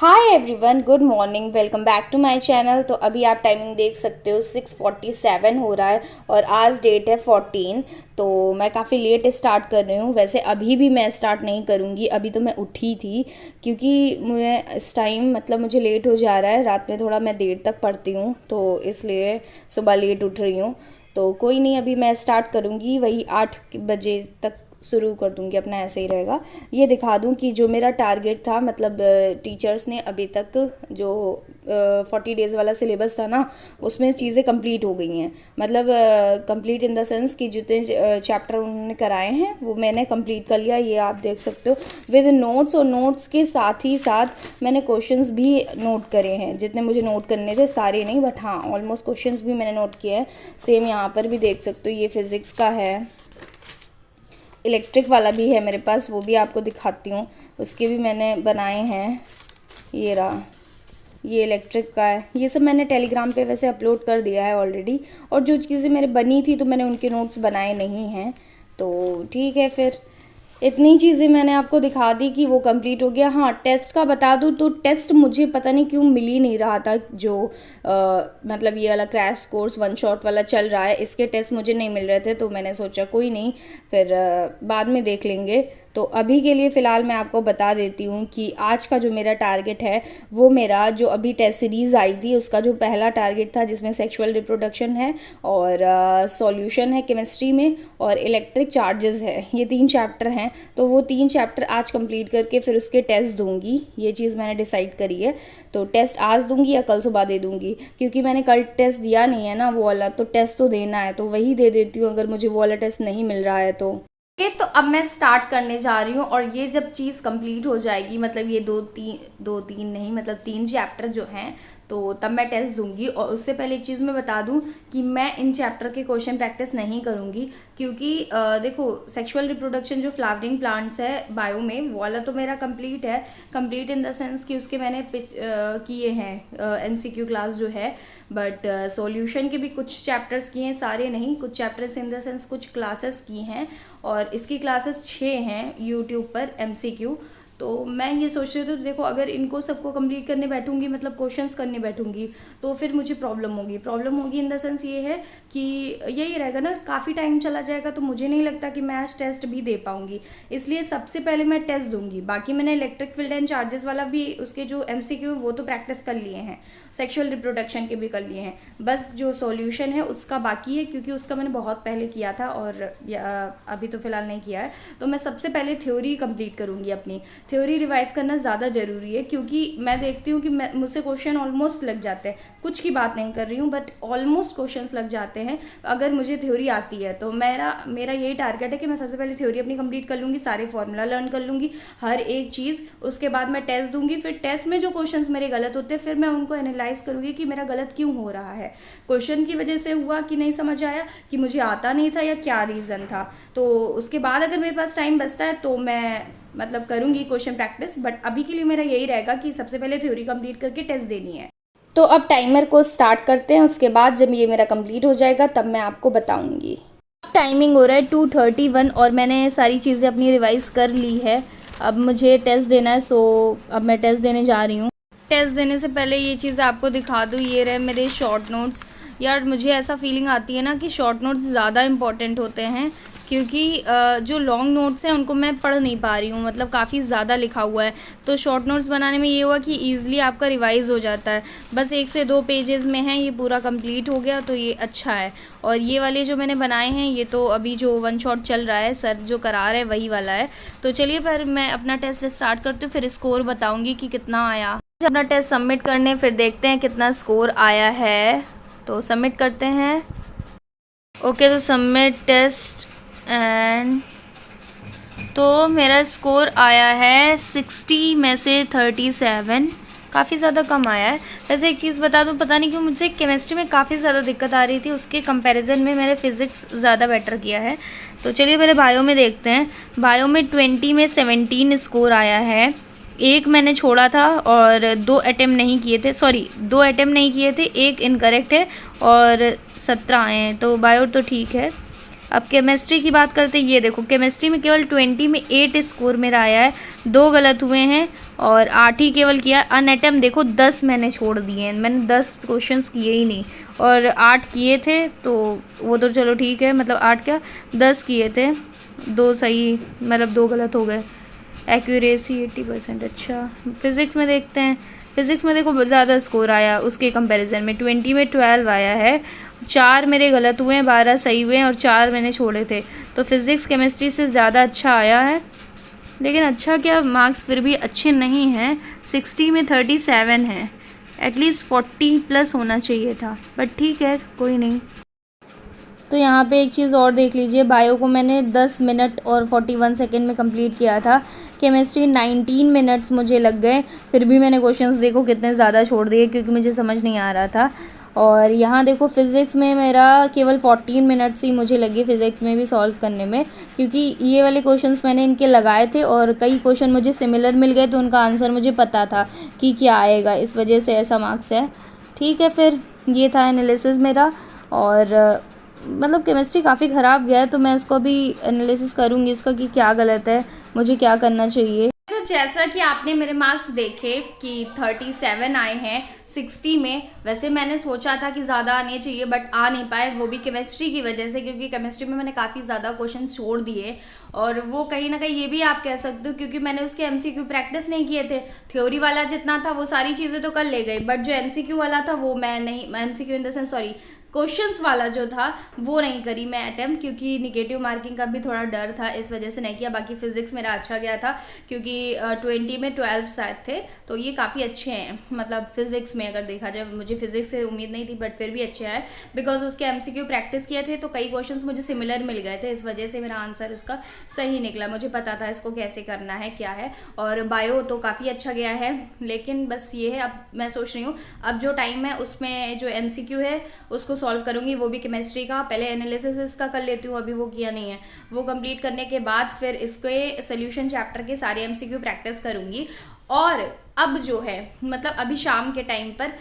Hi everyone, good morning, welcome back to my channel. तो अभी आप टाइमिंग देख सकते हो 6:47 हो रहा है और आज डेट है 14। तो मैं काफ़ी लेट स्टार्ट कर रही हूँ। वैसे अभी भी मैं स्टार्ट नहीं करूँगी, अभी तो मैं उठी थी क्योंकि मुझे इस टाइम मुझे लेट हो जा रहा है। रात में थोड़ा मैं देर तक पढ़ती हूँ तो इसलिए सुबह लेट उठ रही हूँ। तो कोई नहीं, अभी मैं स्टार्ट करूँगी, वही 8 बजे तक शुरू कर दूंगी अपना, ऐसे ही रहेगा। ये दिखा दूं कि जो मेरा टारगेट था, टीचर्स ने अभी तक जो 40 डेज़ वाला सिलेबस था ना, उसमें चीज़ें कंप्लीट हो गई हैं। कंप्लीट इन द सेंस कि जितने चैप्टर उन्होंने कराए हैं वो मैंने कंप्लीट कर लिया। ये आप देख सकते हो विद नोट्स, और नोट्स के साथ ही साथ मैंने क्वेश्चंस भी नोट करे हैं। जितने मुझे नोट करने थे, सारे नहीं बट हाँ ऑलमोस्ट क्वेश्चंस भी मैंने नोट किए हैं। सेम यहाँ पर भी देख सकते हो, ये फिज़िक्स का है, इलेक्ट्रिक वाला भी है मेरे पास, वो भी आपको दिखाती हूँ। उसके भी मैंने बनाए हैं। ये रहा, ये इलेक्ट्रिक का है। ये सब मैंने टेलीग्राम पे वैसे अपलोड कर दिया है ऑलरेडी, और जो चीज़ें मेरे बनी थी तो मैंने उनके नोट्स बनाए नहीं हैं। तो ठीक है, फिर इतनी चीज़ें मैंने आपको दिखा दी कि वो कंप्लीट हो गया। हाँ, टेस्ट का बता दूँ तो टेस्ट मुझे पता नहीं क्यों मिल ही नहीं रहा था। जो ये वाला क्रैश कोर्स वन शॉट वाला चल रहा है, इसके टेस्ट मुझे नहीं मिल रहे थे। तो मैंने सोचा कोई नहीं, फिर बाद में देख लेंगे। तो अभी के लिए फ़िलहाल मैं आपको बता देती हूँ कि आज का जो मेरा टारगेट है, वो मेरा जो अभी टेस्ट सीरीज़ आई थी उसका जो पहला टारगेट था, जिसमें सेक्सुअल रिप्रोडक्शन है और सॉल्यूशन है केमिस्ट्री में, और इलेक्ट्रिक चार्जेस है। ये 3 चैप्टर हैं। तो वो 3 चैप्टर आज कंप्लीट करके फिर उसके टेस्ट दूंगी, ये चीज़ मैंने डिसाइड करी है। तो टेस्ट आज दूंगी या कल सुबह दे दूंगी, क्योंकि मैंने कल टेस्ट दिया नहीं है ना वो वाला, तो टेस्ट तो देना है, तो वही दे देती हूँ अगर मुझे वो वाला टेस्ट नहीं मिल रहा है तो। ओके, तो अब मैं स्टार्ट करने जा रही हूँ, और ये जब चीज़ कंप्लीट हो जाएगी, ये दो तीन नहीं, 3 चैप्टर जो हैं, तो तब मैं टेस्ट दूंगी। और उससे पहले एक चीज़ मैं बता दूं कि मैं इन चैप्टर के क्वेश्चन प्रैक्टिस नहीं करूंगी, क्योंकि देखो, सेक्सुअल रिप्रोडक्शन जो फ्लावरिंग प्लांट्स है बायो में, वो वाला तो मेरा कंप्लीट है। कंप्लीट इन द सेंस कि उसके मैंने किए हैं एमसीक्यू क्लास जो है, बट सॉल्यूशन के भी कुछ चैप्टर्स किए हैं, सारे नहीं, कुछ चैप्टर्स इन द सेंस कुछ क्लासेस की हैं, और इसकी क्लासेस 6 हैं यूट्यूब पर एमसीक्यू। तो मैं ये सोच रही थी, तो देखो अगर इनको सबको कंप्लीट करने बैठूंगी, क्वेश्चंस करने बैठूंगी, तो फिर मुझे प्रॉब्लम होगी इन द सेंस ये है कि यही रहेगा ना, काफ़ी टाइम चला जाएगा, तो मुझे नहीं लगता कि मैं आज टेस्ट भी दे पाऊंगी। इसलिए सबसे पहले मैं टेस्ट दूंगी। बाकी मैंने इलेक्ट्रिक फील्ड एंड चार्जेस वाला भी, उसके जो एमसीक्यू वो तो प्रैक्टिस कर लिए हैं, सेक्शुअल रिप्रोडक्शन के भी कर लिए हैं, बस जो सॉल्यूशन है उसका बाकी है, क्योंकि उसका मैंने बहुत पहले किया था और अभी तो फिलहाल नहीं किया है। तो मैं सबसे पहले थ्योरी कंप्लीट करूंगी अपनी। थ्योरी रिवाइज करना ज़्यादा ज़रूरी है, क्योंकि मैं देखती हूँ कि मुझसे क्वेश्चन ऑलमोस्ट लग जाते हैं, कुछ की बात नहीं कर रही हूँ, बट ऑलमोस्ट क्वेश्चंस लग जाते हैं अगर मुझे थ्योरी आती है। तो मेरा यही टारगेट है कि मैं सबसे पहले थ्योरी अपनी कंप्लीट कर लूँगी, सारे फॉर्मूला लर्न कर लूँगी, हर एक चीज़। उसके बाद मैं टेस्ट दूंगी, फिर टेस्ट में जो क्वेश्चंस मेरे गलत होते हैं, फिर मैं उनको एनालाइज करूँगी कि मेरा गलत क्यों हो रहा है, क्वेश्चन की वजह से हुआ कि नहीं समझ आया, कि मुझे आता नहीं था, या क्या रीज़न था। तो उसके बाद अगर मेरे पास टाइम बचता है तो मैं करूँगी क्वेश्चन प्रैक्टिस, बट अभी के लिए मेरा यही रहेगा कि सबसे पहले थ्योरी कंप्लीट करके टेस्ट देनी है। तो अब टाइमर को स्टार्ट करते हैं, उसके बाद जब ये मेरा कंप्लीट हो जाएगा तब मैं आपको बताऊँगी। टाइमिंग हो रहा है 2:31 और मैंने सारी चीज़ें अपनी रिवाइज़ कर ली है। अब मुझे टेस्ट देना है, सो अब मैं टेस्ट देने जा रही हूँ। टेस्ट देने से पहले ये चीज़ आपको दिखा दूँ, ये रहे मेरे शॉर्ट नोट्स। यार मुझे ऐसा फीलिंग आती है ना कि शॉर्ट नोट्स ज़्यादा इम्पॉर्टेंट होते हैं, क्योंकि जो लॉन्ग नोट्स हैं उनको मैं पढ़ नहीं पा रही हूँ, काफ़ी ज़्यादा लिखा हुआ है। तो शॉर्ट नोट्स बनाने में ये हुआ कि ईज़िली आपका रिवाइज़ हो जाता है, बस 1 से 2 पेजेस में है, ये पूरा कंप्लीट हो गया, तो ये अच्छा है। और ये वाले जो मैंने बनाए हैं, ये तो अभी जो वन शॉट चल रहा है, सर जो करा रहे हैं वही वाला है। तो चलिए फिर मैं अपना टेस्ट स्टार्ट करती हूँ, फिर स्कोर बताऊँगी कि कितना आया। अपना टेस्ट सबमिट करने, फिर देखते हैं कितना स्कोर आया है। तो सबमिट करते हैं। ओके, तो सबमिट टेस्ट एंड तो मेरा स्कोर आया है 60 में से 37, काफ़ी ज़्यादा कम आया है। वैसे एक चीज़ बता दूं, पता नहीं क्यों मुझे केमिस्ट्री में काफ़ी ज़्यादा दिक्कत आ रही थी, उसके कंपैरिजन में मैंने फ़िज़िक्स ज़्यादा बेटर किया है। तो चलिए पहले बायो में देखते हैं। बायो में 20 में 17 स्कोर आया है। एक मैंने छोड़ा था और 2 अटेम्प्ट नहीं किए थे, 2 अटेम्प्ट नहीं किए थे, एक इनकरेक्ट है और 17 आए हैं, तो बायो तो ठीक है। अब केमिस्ट्री की बात करते हैं। ये देखो केमिस्ट्री में केवल 20 में 8 स्कोर मेरा आया है, 2 गलत हुए हैं और 8 ही केवल किया। अनअटेम्प्ट देखो 10 मैंने छोड़ दिए हैं, मैंने 10 क्वेश्चंस किए ही नहीं और 8 किए थे, तो वो तो चलो ठीक है, मतलब 8 क्या 10 किए थे, 2 सही मतलब 2 गलत हो गए। एक्यूरेसी 80%। अच्छा फिज़िक्स में देखते हैं। फिज़िक्स में देखो ज़्यादा स्कोर आया उसके कंपैरिजन में, 20 में 12 आया है, 4 मेरे गलत हुए हैं, 12 सही हुए हैं और 4 मैंने छोड़े थे, तो फिज़िक्स केमिस्ट्री से ज़्यादा अच्छा आया है। लेकिन अच्छा क्या, मार्क्स फिर भी अच्छे नहीं हैं, 60 में 37 है, एटलीस्ट 40 प्लस होना चाहिए था, बट ठीक है कोई नहीं। तो यहाँ पे एक चीज़ और देख लीजिए, बायो को मैंने 10 मिनट और 41 सेकेंड में कंप्लीट किया था, केमिस्ट्री 19 मिनट्स मुझे लग गए, फिर भी मैंने क्वेश्चंस देखो कितने ज़्यादा छोड़ दिए क्योंकि मुझे समझ नहीं आ रहा था। और यहाँ देखो फिज़िक्स में मेरा केवल 14 मिनट्स ही मुझे लगे फ़िज़िक्स में भी सॉल्व करने में, क्योंकि ये वाले क्वेश्चंस मैंने इनके लगाए थे और कई क्वेश्चन मुझे सिमिलर मिल गए, तो उनका आंसर मुझे पता था कि क्या आएगा, इस वजह से ऐसा मार्क्स है। ठीक है, फिर ये था एनालिसिस मेरा। और मतलब केमिस्ट्री काफ़ी ख़राब गया है, तो मैं इसको भी एनालिसिस करूँगी इसका कि क्या गलत है, मुझे क्या करना चाहिए। तो जैसा कि आपने मेरे मार्क्स देखे कि 37 आए हैं 60 में, वैसे मैंने सोचा था कि ज़्यादा आने चाहिए बट आ नहीं पाए, वो भी केमिस्ट्री की वजह से, क्योंकि केमिस्ट्री में मैंने काफ़ी ज़्यादा क्वेश्चन छोड़ दिए और वो कहीं ना कहीं ये भी आप कह सकते हो क्योंकि मैंने उसके एमसीक्यू प्रैक्टिस नहीं किए थे। थ्योरी वाला जितना था वो सारी चीज़ें तो कर ले गई, बट जो एमसीक्यू वाला था वो मैं नहीं, MCQ in the sense sorry questions वाला जो था वो नहीं करी मैं अटेम्प्ट, क्योंकि निगेटिव मार्किंग का भी थोड़ा डर था, इस वजह से नहीं किया। बाकी फिजिक्स मेरा अच्छा गया था क्योंकि 20 में 12 शायद थे, तो ये काफ़ी अच्छे हैं, मतलब फिजिक्स में अगर देखा जाए, मुझे फिजिक्स से उम्मीद नहीं थी बट फिर भी अच्छे है बिकॉज उसके एमसीक्यू प्रैक्टिस किए थे, तो कई क्वेश्चंस मुझे सिमिलर मिल गए थे, इस वजह से मेरा आंसर उसका सही निकला, मुझे पता था इसको कैसे करना है क्या है। और बायो तो काफ़ी अच्छा गया है, लेकिन बस ये है अब मैं सोच रही हूँ अब जो टाइम है उसमें जो एमसीक्यू है उसको सॉल्व करूंगी, वो भी केमिस्ट्री का। पहले एनालिसिस इसका कर लेती हूँ, अभी वो किया नहीं है, वो कंप्लीट करने के बाद फिर इसके सोल्यूशन चैप्टर के सारे एमसीक्यू प्रैक्टिस करूंगी। और अब जो है मतलब अभी शाम के टाइम पर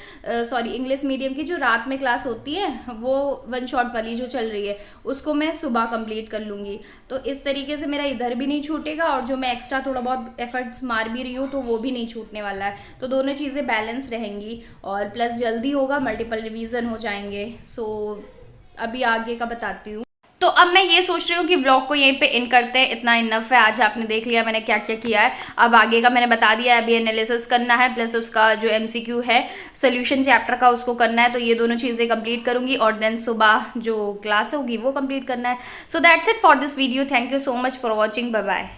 सॉरी इंग्लिश मीडियम की जो रात में क्लास होती है वो वन शॉट वाली जो चल रही है उसको मैं सुबह कंप्लीट कर लूँगी, तो इस तरीके से मेरा इधर भी नहीं छूटेगा और जो मैं एक्स्ट्रा थोड़ा बहुत एफर्ट्स मार भी रही हूँ तो वो भी नहीं छूटने वाला है, तो दोनों चीज़ें बैलेंस रहेंगी और प्लस जल्दी होगा, मल्टीपल रिवीजन हो जाएंगे। सो अभी आगे का बताती हूँ। तो अब मैं ये सोच रही हूँ कि ब्लॉग को यहीं पे इन करते हैं, इतना इनफ है, आज आपने देख लिया मैंने क्या क्या किया है, अब आगे का मैंने बता दिया है, अभी एनालिसिस करना है प्लस उसका जो एमसीक्यू है सोल्यूशन चैप्टर का उसको करना है, तो ये दोनों चीज़ें कंप्लीट करूंगी और देन सुबह जो क्लास होगी वो कंप्लीट करना है। So that's it for this video, thank you so much for watching, bye bye.